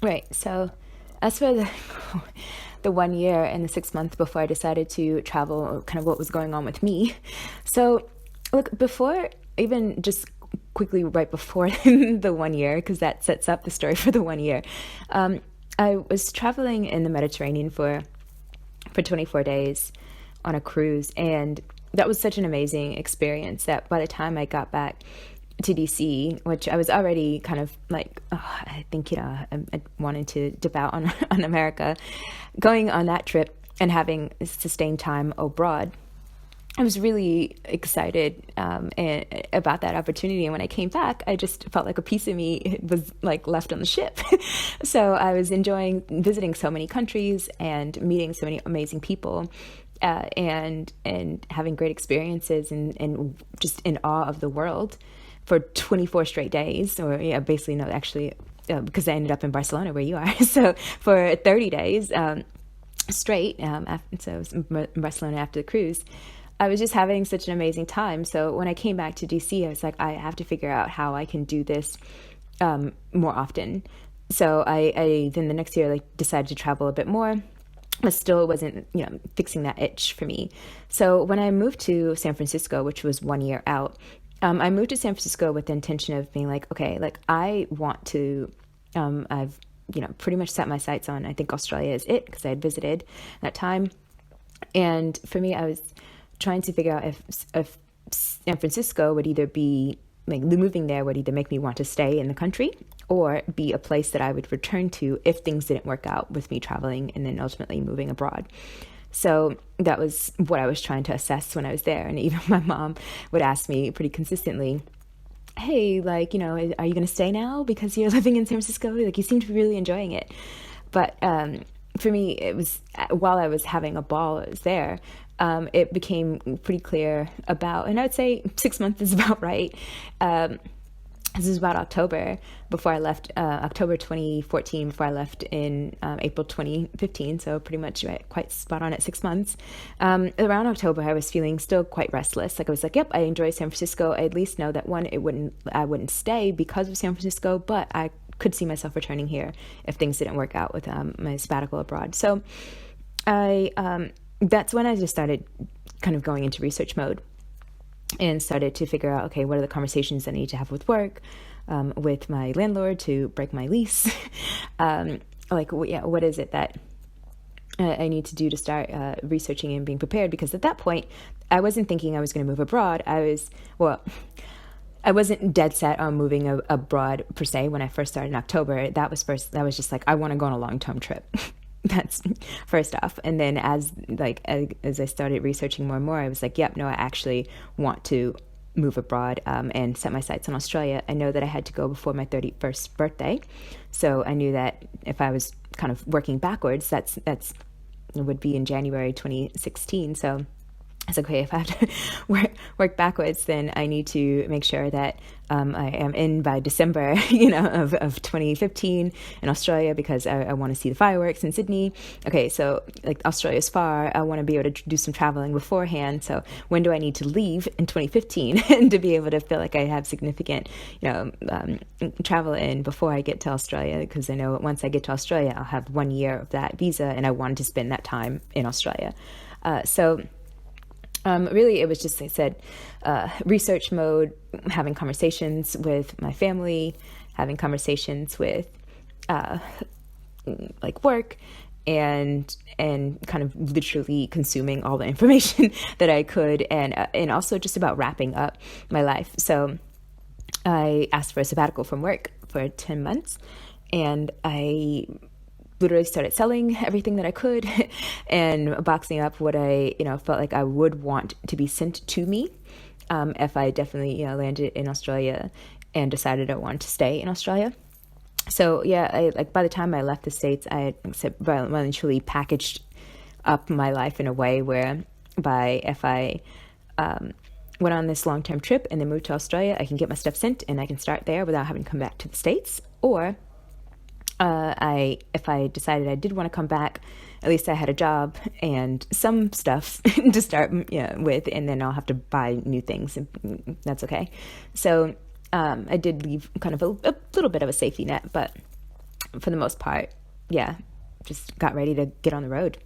Right. So as for the 1 year and the 6 months before I decided to travel, kind of what was going on with me. So look, before, even just quickly right before the 1 year, because that sets up the story for the 1 year, I was traveling in the Mediterranean for 24 days on a cruise. And that was such an amazing experience that by the time I got back to DC, which I was already kind of like, oh, I think, I wanted to dip out on, on America, going on that trip and having sustained time abroad. I was really excited about that opportunity. And when I came back, I just felt like a piece of me was like left on the ship. So I was enjoying visiting so many countries and meeting so many amazing people, and having great experiences and just in awe of the world for 24 straight days, or yeah, basically no, actually, because I ended up in Barcelona where you are. So for 30 days straight, so I was in Barcelona after the cruise. I was just having such an amazing time. So when I came back to DC, I was like, I have to figure out how I can do this more often. So I then the next year like decided to travel a bit more, but still wasn't fixing that itch for me. So when I moved to San Francisco, which was 1 year out, I moved to San Francisco with the intention of being like, okay, like I want to, I've, pretty much set my sights on, I think Australia is it, because I had visited that time. And for me, I was trying to figure out if San Francisco would either be, like moving there would either make me want to stay in the country or be a place that I would return to if things didn't work out with me traveling and then ultimately moving abroad. So that was what I was trying to assess when I was there. And even my mom would ask me pretty consistently, hey, like, are you going to stay now because you're living in San Francisco? Like, you seem to be really enjoying it. But for me, it was, while I was having a ball, I was there, it became pretty clear about, and I would say 6 months is about right. This is about October before I left, October 2014 before I left in April 2015. So pretty much right, quite spot on at 6 months. Around October, I was feeling still quite restless. Like I was like, yep, I enjoy San Francisco. I at least know that I wouldn't stay because of San Francisco, but I could see myself returning here if things didn't work out with my sabbatical abroad. So that's when I just started kind of going into research mode and started to figure out, okay, what are the conversations I need to have with work, with my landlord to break my lease? What is it that I need to do to start researching and being prepared? Because at that point, I wasn't thinking I was going to move abroad. I wasn't dead set on moving abroad per se when I first started in October. That was just like, I want to go on a long-term trip. That's first off. And then as I started researching more and more, I was like, yep, no, I actually want to move abroad and set my sights on Australia. I know that I had to go before my 31st birthday. So I knew that if I was kind of working backwards, that's it would be in January 2016. So it's okay, if I have to work backwards, then I need to make sure that I am in by December, of 2015 in Australia, because I want to see the fireworks in Sydney. Okay, so like Australia is far. I want to be able to do some traveling beforehand. So when do I need to leave in 2015 and to be able to feel like I have significant, travel in before I get to Australia? Because I know once I get to Australia, I'll have 1 year of that visa, and I wanted to spend that time in Australia. Really, it was just, like I said, research mode, having conversations with my family, having conversations with work, and kind of literally consuming all the information that I could, and also just about wrapping up my life. So I asked for a sabbatical from work for 10 months, and I literally started selling everything that I could and boxing up what I, felt like I would want to be sent to me if I definitely, landed in Australia and decided I wanted to stay in Australia. So yeah, by the time I left the States, I had eventually packaged up my life in a way where if I went on this long-term trip and then moved to Australia, I can get my stuff sent and I can start there without having to come back to the States. Or if I decided I did want to come back, at least I had a job and some stuff to start with, and then I'll have to buy new things, and that's okay. So I did leave kind of a little bit of a safety net, but for the most part, yeah, just got ready to get on the road.